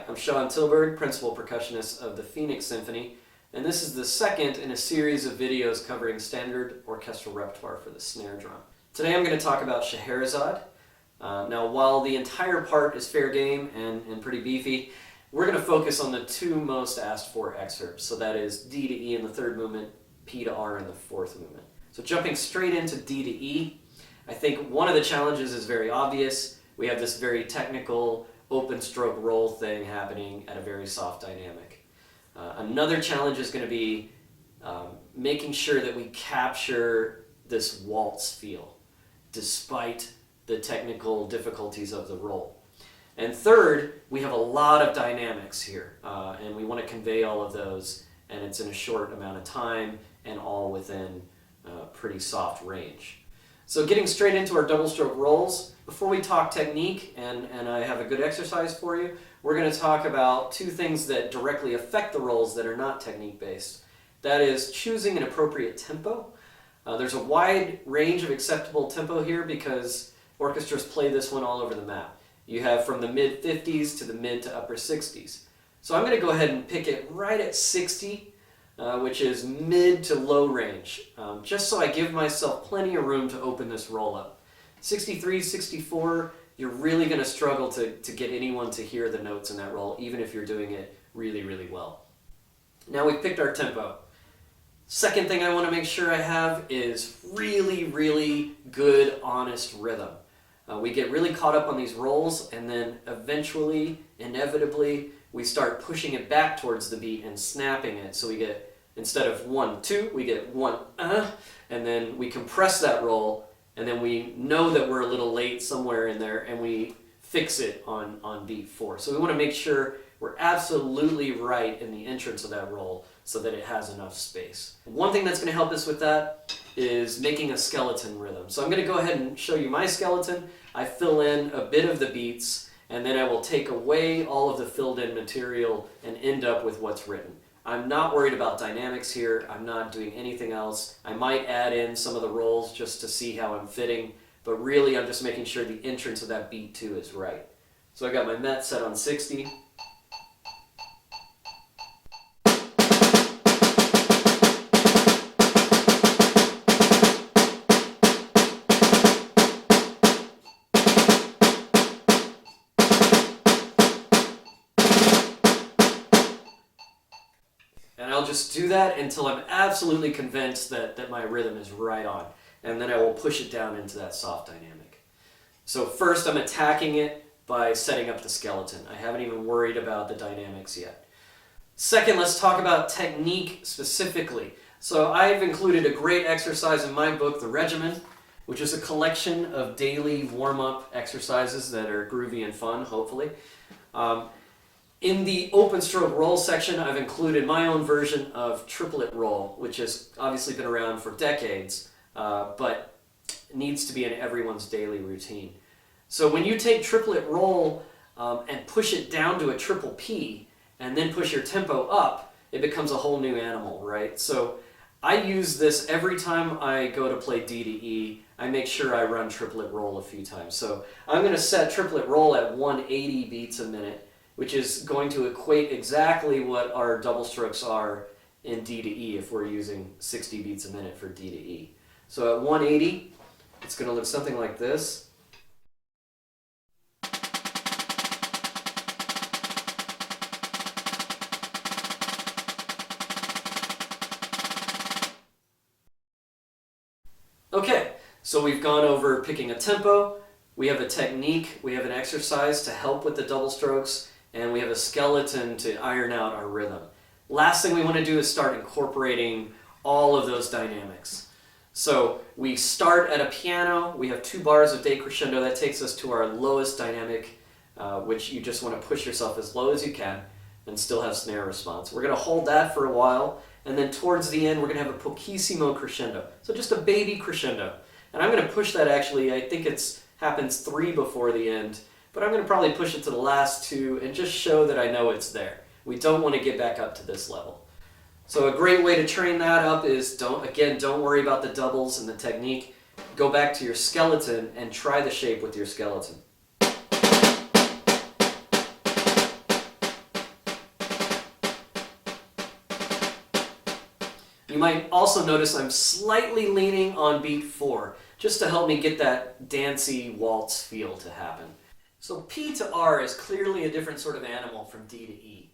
I'm Shaun Tilburg, Principal Percussionist of the Phoenix Symphony, and this is the second in a series of videos covering standard orchestral repertoire for the snare drum. Today I'm going to talk about Sheherezade. Now, while the entire part is fair game and pretty beefy, we're going to focus on the two most asked for excerpts, so that is D to E in the third movement, P to R in the fourth movement. So jumping straight into D to E, I think one of the challenges is very obvious. We have this very technical open stroke roll thing happening at a very soft dynamic. Another challenge is going to be making sure that we capture this waltz feel despite the technical difficulties of the roll. And third, we have a lot of dynamics here, and we want to convey all of those, and it's in a short amount of time and all within pretty soft range. So getting straight into our double stroke rolls, before we talk technique, and I have a good exercise for you, we're going to talk about two things that directly affect the rolls that are not technique based. That is choosing an appropriate tempo. There's a wide range of acceptable tempo here because orchestras play this one all over the map. You have from the mid 50s to the mid to upper 60s. So I'm going to go ahead and pick it right at 60, which is mid to low range, just so I give myself plenty of room to open this roll up. 63, 64, you're really going to struggle to get anyone to hear the notes in that roll, even if you're doing it really, really well. Now we've picked our tempo. Second thing I want to make sure I have is really, really good, honest rhythm. We get really caught up on these rolls, and then eventually, inevitably, we start pushing it back towards the beat and snapping it. So we get, instead of 1, 2, we get 1, and then we compress that roll, and then we know that we're a little late somewhere in there, and we fix it on beat 4. So we want to make sure we're absolutely right in the entrance of that roll so that it has enough space. One thing that's going to help us with that is making a skeleton rhythm. So I'm going to go ahead and show you my skeleton. I fill in a bit of the beats, and then I will take away all of the filled in material and end up with what's written. I'm not worried about dynamics here. I'm not doing anything else. I might add in some of the rolls just to see how I'm fitting, but really I'm just making sure the entrance of that beat 2 is right. So I got my met set on 60. And I'll just do that until I'm absolutely convinced that my rhythm is right on. And then I will push it down into that soft dynamic. So first I'm attacking it by setting up the skeleton. I haven't even worried about the dynamics yet. Second, let's talk about technique specifically. So I've included a great exercise in my book, The Regimen, which is a collection of daily warm-up exercises that are groovy and fun, hopefully. In the open stroke roll section, I've included my own version of Triplet Roll, which has obviously been around for decades, but needs to be in everyone's daily routine. So when you take Triplet Roll and push it down to a triple P, and then push your tempo up, it becomes a whole new animal, right? So I use this every time I go to play D to E. I make sure I run Triplet Roll a few times. So I'm going to set Triplet Roll at 180 beats a minute, which is going to equate exactly what our double strokes are in D to E if we're using 60 beats a minute for D to E. So at 180, it's going to look something like this. Okay, so we've gone over picking a tempo, we have a technique, we have an exercise to help with the double strokes, and we have a skeleton to iron out our rhythm. Last thing we want to do is start incorporating all of those dynamics. So we start at a piano, we have 2 bars of decrescendo, that takes us to our lowest dynamic, which you just want to push yourself as low as you can and still have snare response. We're going to hold that for a while, and then towards the end we're going to have a pochissimo crescendo, so just a baby crescendo. And I'm going to push that actually, I think it happens 3 before the end, but I'm going to probably push it to the last 2 and just show that I know it's there. We don't want to get back up to this level. So a great way to train that up is, don't worry about the doubles and the technique. Go back to your skeleton and try the shape with your skeleton. You might also notice I'm slightly leaning on beat 4, just to help me get that dancey waltz feel to happen. So P to R is clearly a different sort of animal from D to E.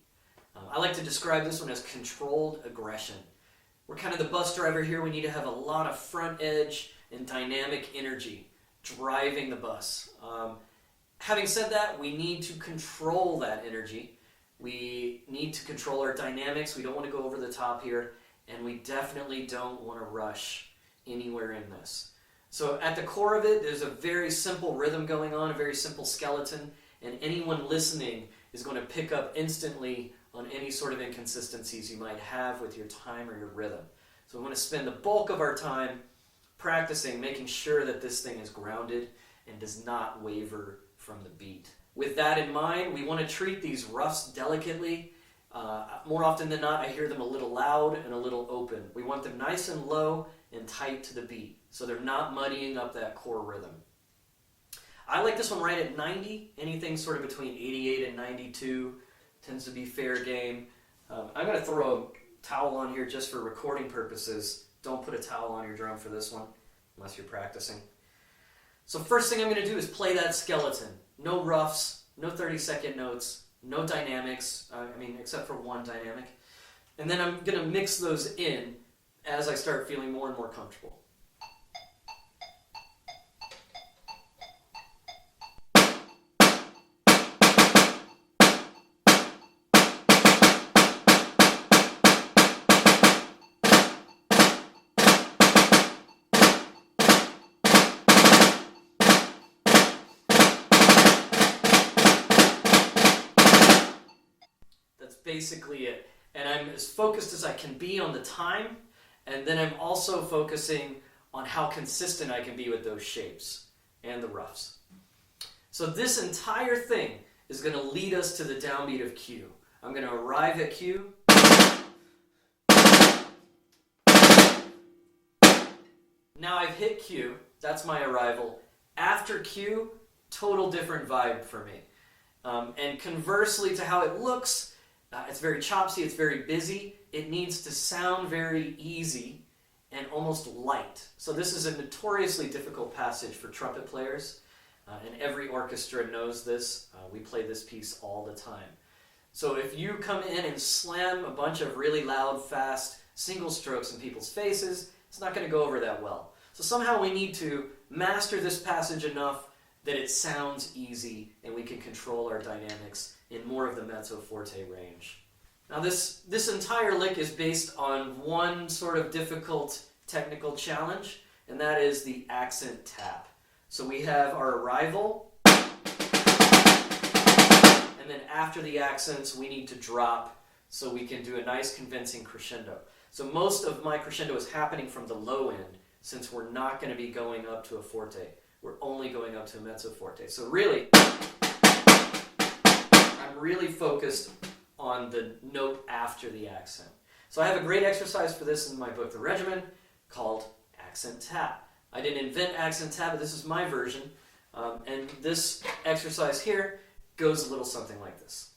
I like to describe this one as controlled aggression. We're kind of the bus driver here. We need to have a lot of front edge and dynamic energy driving the bus. Having said that, we need to control that energy. We need to control our dynamics. We don't want to go over the top here, and we definitely don't want to rush anywhere in this. So at the core of it, there's a very simple rhythm going on, a very simple skeleton, and anyone listening is going to pick up instantly on any sort of inconsistencies you might have with your time or your rhythm. So we want to spend the bulk of our time practicing, making sure that this thing is grounded and does not waver from the beat. With that in mind, we want to treat these roughs delicately. More often than not, I hear them a little loud and a little open. We want them nice and low and tight to the beat, so they're not muddying up that core rhythm. I like this one right at 90. Anything sort of between 88 and 92 tends to be fair game. I'm going to throw a towel on here just for recording purposes. Don't put a towel on your drum for this one, unless you're practicing. So first thing I'm going to do is play that skeleton. No roughs, no 30-second notes, no dynamics, except for one dynamic. And then I'm going to mix those in as I start feeling more and more comfortable. That's basically it. And I'm as focused as I can be on the time, and then I'm also focusing on how consistent I can be with those shapes and the roughs. So this entire thing is going to lead us to the downbeat of Q. I'm going to arrive at Q. Now I've hit Q. That's my arrival. After Q, total different vibe for me. And conversely to how it looks, it's very chopsy, it's very busy. It needs to sound very easy and almost light. So this is a notoriously difficult passage for trumpet players, and every orchestra knows this. We play this piece all the time. So if you come in and slam a bunch of really loud, fast single strokes in people's faces, it's not going to go over that well. So somehow we need to master this passage enough that it sounds easy and we can control our dynamics in more of the mezzo forte range. Now this entire lick is based on one sort of difficult technical challenge, and that is the accent tap. So we have our arrival, and then after the accents we need to drop so we can do a nice convincing crescendo. So most of my crescendo is happening from the low end, since we're not going to be going up to a forte. We're only going up to a mezzo forte. So really, I'm really focused on the note after the accent. So I have a great exercise for this in my book, The Regimen, called Accent Tap. I didn't invent accent tap, but this is my version. And this exercise here goes a little something like this.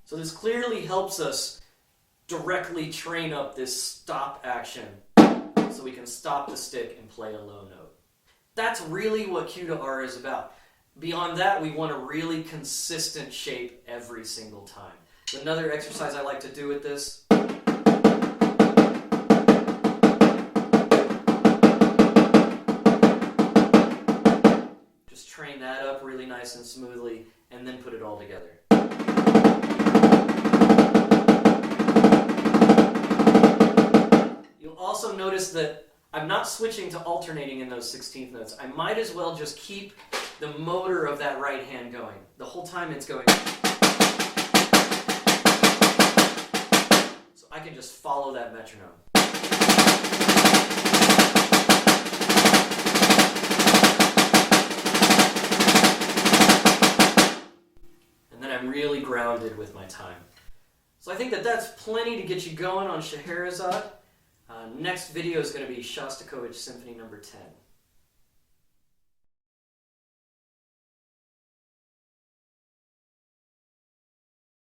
So this clearly helps us directly train up this stop action so we can stop the stick and play a low note. That's really what Q to R is about. Beyond that, we want a really consistent shape every single time. Another exercise I like to do with this, just train that up really nice and smoothly and then put it all together. Also notice that I'm not switching to alternating in those 16th notes. I might as well just keep the motor of that right hand going. The whole time it's going. So I can just follow that metronome. And then I'm really grounded with my time. So I think that that's plenty to get you going on Sheherezade. Next video is going to be Shostakovich Symphony number 10.